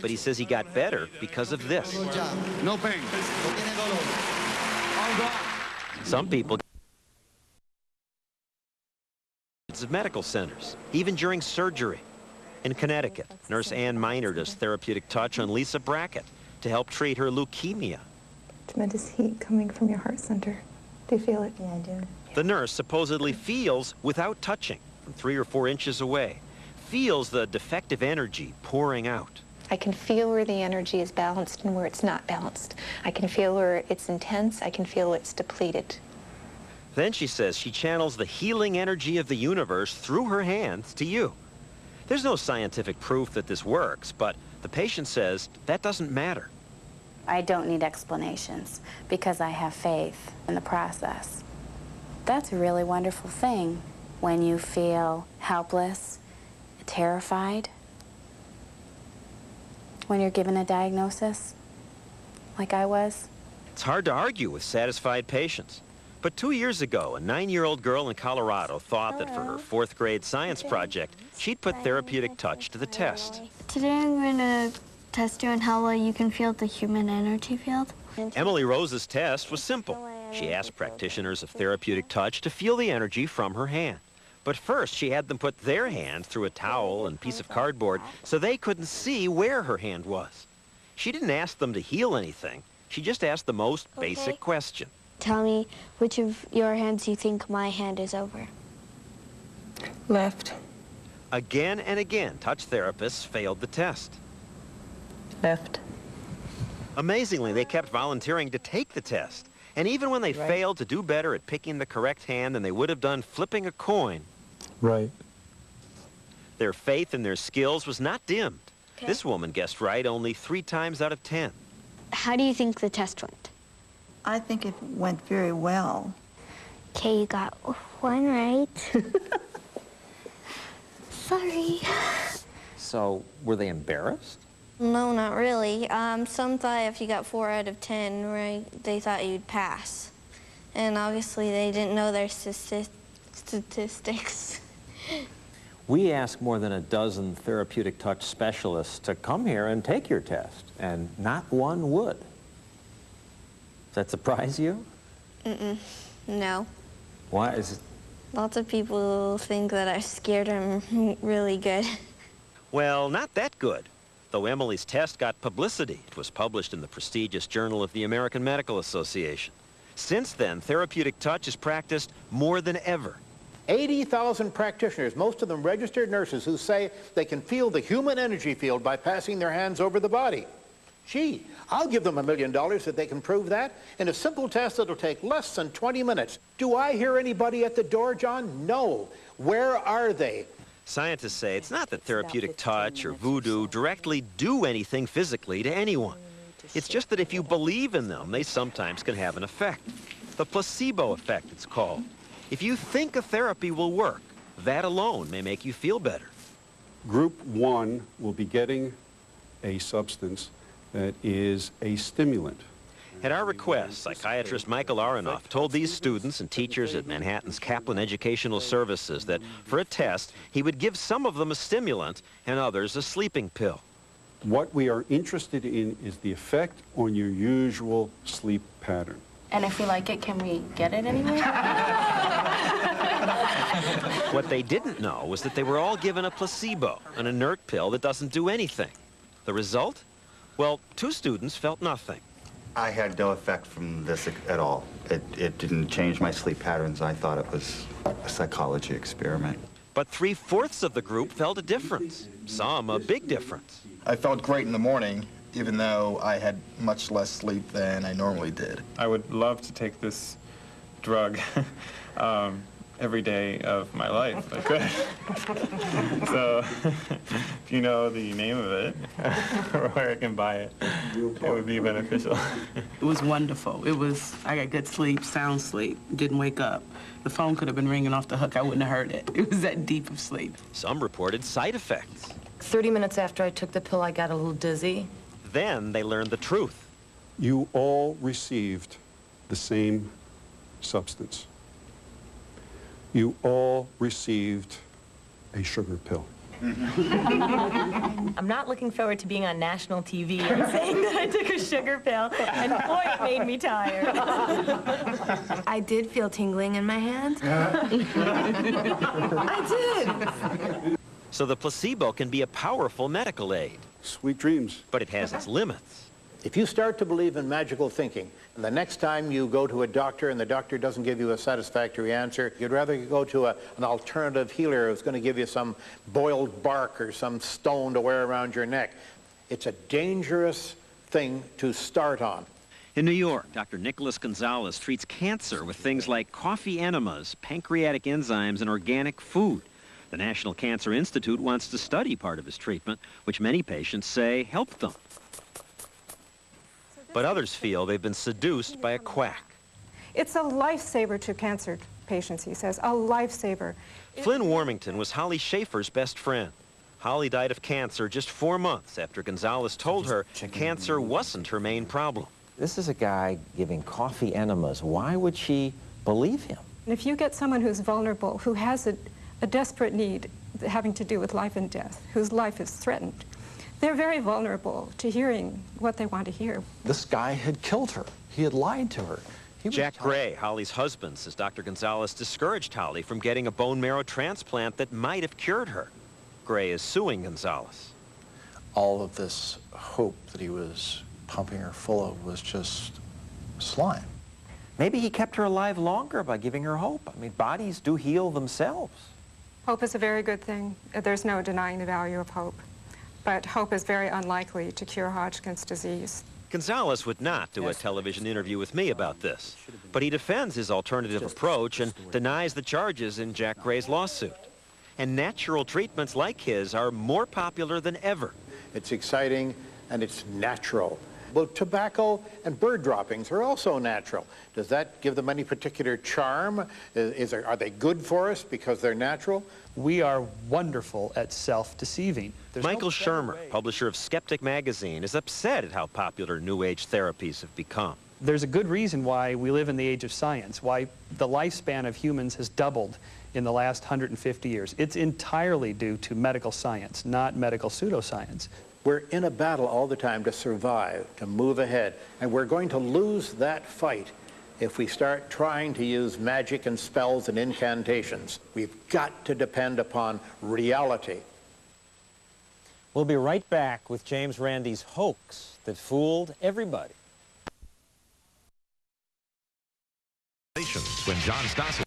But he says he got better because of this. No pain. All gone. Some people of medical centers, even during surgery. In Connecticut, Nurse Ann Miner does therapeutic touch on Lisa Brackett to help treat her leukemia. Tremendous heat coming from your heart center. Do you feel it? Yeah, I do. The nurse supposedly feels without touching from 3 or 4 inches away, feels the defective energy pouring out. I can feel where the energy is balanced and where it's not balanced. I can feel where it's intense. I can feel it's depleted. Then she says she channels the healing energy of the universe through her hands to you. There's no scientific proof that this works, but the patient says that doesn't matter. I don't need explanations because I have faith in the process. That's a really wonderful thing when you feel helpless, terrified, when you're given a diagnosis, like I was. It's hard to argue with satisfied patients. But 2 years ago, a 9-year-old girl in Colorado thought that for her 4th grade science project, she'd put therapeutic touch to the test. Today I'm going to test you on how well you can feel the human energy field. Emily Rose's test was simple. She asked practitioners of therapeutic touch to feel the energy from her hand. But first, she had them put their hand through a towel and piece of cardboard so they couldn't see where her hand was. She didn't ask them to heal anything. She just asked the most basic question. Tell me which of your hands you think my hand is over. Left. Again and again, touch therapists failed the test. Left. Amazingly, they kept volunteering to take the test. And even when they failed to do better at picking the correct hand than they would have done flipping a coin, their faith in their skills was not dimmed. Okay. This woman guessed right only 3 times out of 10. How do you think the test went? I think it went very well. Okay, you got 1 right. Sorry. So, were they embarrassed? No, not really. Some thought if you got 4 out of 10, right, they thought you'd pass. And obviously they didn't know their statistics. We asked more than a dozen therapeutic touch specialists to come here and take your test, and not one would. Does that surprise you? No. Why is it? Lots of people think that I'm scared I'm really good. Well, not that good. Though Emily's test got publicity, it was published in the prestigious Journal of the American Medical Association. Since then, therapeutic touch is practiced more than ever. 80,000 practitioners, most of them registered nurses, who say they can feel the human energy field by passing their hands over the body. Gee, I'll give them $1 million if they can prove that in a simple test that'll take less than 20 minutes. Do I hear anybody at the door, John? No. Where are they? Scientists say it's not that therapeutic touch or voodoo directly do anything physically to anyone. It's just that if you believe in them, they sometimes can have an effect. The placebo effect, it's called. If you think a therapy will work, that alone may make you feel better. Group 1 will be getting a substance that is a stimulant. At our request, psychiatrist Michael Aronoff told these students and teachers at Manhattan's Kaplan Educational Services that for a test, he would give some of them a stimulant and others a sleeping pill. What we are interested in is the effect on your usual sleep pattern. And if we like it, can we get it anyway? What they didn't know was that they were all given a placebo, an inert pill that doesn't do anything. The result? Well, 2 students felt nothing. I had no effect from this at all. It didn't change my sleep patterns. I thought it was a psychology experiment. But 3/4 of the group felt a difference, some a big difference. I felt great in the morning, even though I had much less sleep than I normally did. I would love to take this drug every day of my life if I could. So, if you know the name of it or where I can buy it, it would be beneficial. It was wonderful. I got good sleep, sound sleep, didn't wake up. The phone could have been ringing off the hook. I wouldn't have heard it. It was that deep of sleep. Some reported side effects. 30 minutes after I took the pill, I got a little dizzy. Then they learned the truth. You all received the same substance. You all received a sugar pill. I'm not looking forward to being on national TV and saying that I took a sugar pill, and boy, it made me tired. I did feel tingling in my hands. I did. So the placebo can be a powerful medical aid. Sweet dreams. But it has its limits. If you start to believe in magical thinking, and the next time you go to a doctor and the doctor doesn't give you a satisfactory answer, you'd rather go to an alternative healer who's going to give you some boiled bark or some stone to wear around your neck. It's a dangerous thing to start on. In New York, Dr. Nicholas Gonzalez treats cancer with things like coffee enemas, pancreatic enzymes, and organic food. The National Cancer Institute wants to study part of his treatment, which many patients say helped them. But others feel they've been seduced by a quack. It's a lifesaver to cancer patients, he says, a lifesaver. Flynn Warmington was Holly Schaefer's best friend. Holly died of cancer just 4 months after Gonzalez told her cancer wasn't her main problem. This is a guy giving coffee enemas. Why would she believe him? And if you get someone who's vulnerable, who has a desperate need having to do with life and death, whose life is threatened, they're very vulnerable to hearing what they want to hear. This guy had killed her. He had lied to her. Jack Gray, Holly's husband, says Dr. Gonzalez discouraged Holly from getting a bone marrow transplant that might have cured her. Gray is suing Gonzalez. All of this hope that he was pumping her full of was just slime. Maybe he kept her alive longer by giving her hope. I mean, bodies do heal themselves. Hope is a very good thing. There's no denying the value of hope. But hope is very unlikely to cure Hodgkin's disease. Gonzalez would not do a television interview with me about this, but he defends his alternative approach and denies the charges in Jack Gray's lawsuit. And natural treatments like his are more popular than ever. It's exciting and it's natural. Well, tobacco and bird droppings are also natural. Does that give them any particular charm? Are they good for us because they're natural? We are wonderful at self-deceiving. Michael Shermer, publisher of Skeptic magazine, is upset at how popular New Age therapies have become. There's a good reason why we live in the age of science, why the lifespan of humans has doubled in the last 150 years. It's entirely due to medical science, not medical pseudoscience. We're in a battle all the time to survive, to move ahead, and we're going to lose that fight if we start trying to use magic and spells and incantations. We've got to depend upon reality. We'll be right back with James Randi's hoax that fooled everybody. When John Stossel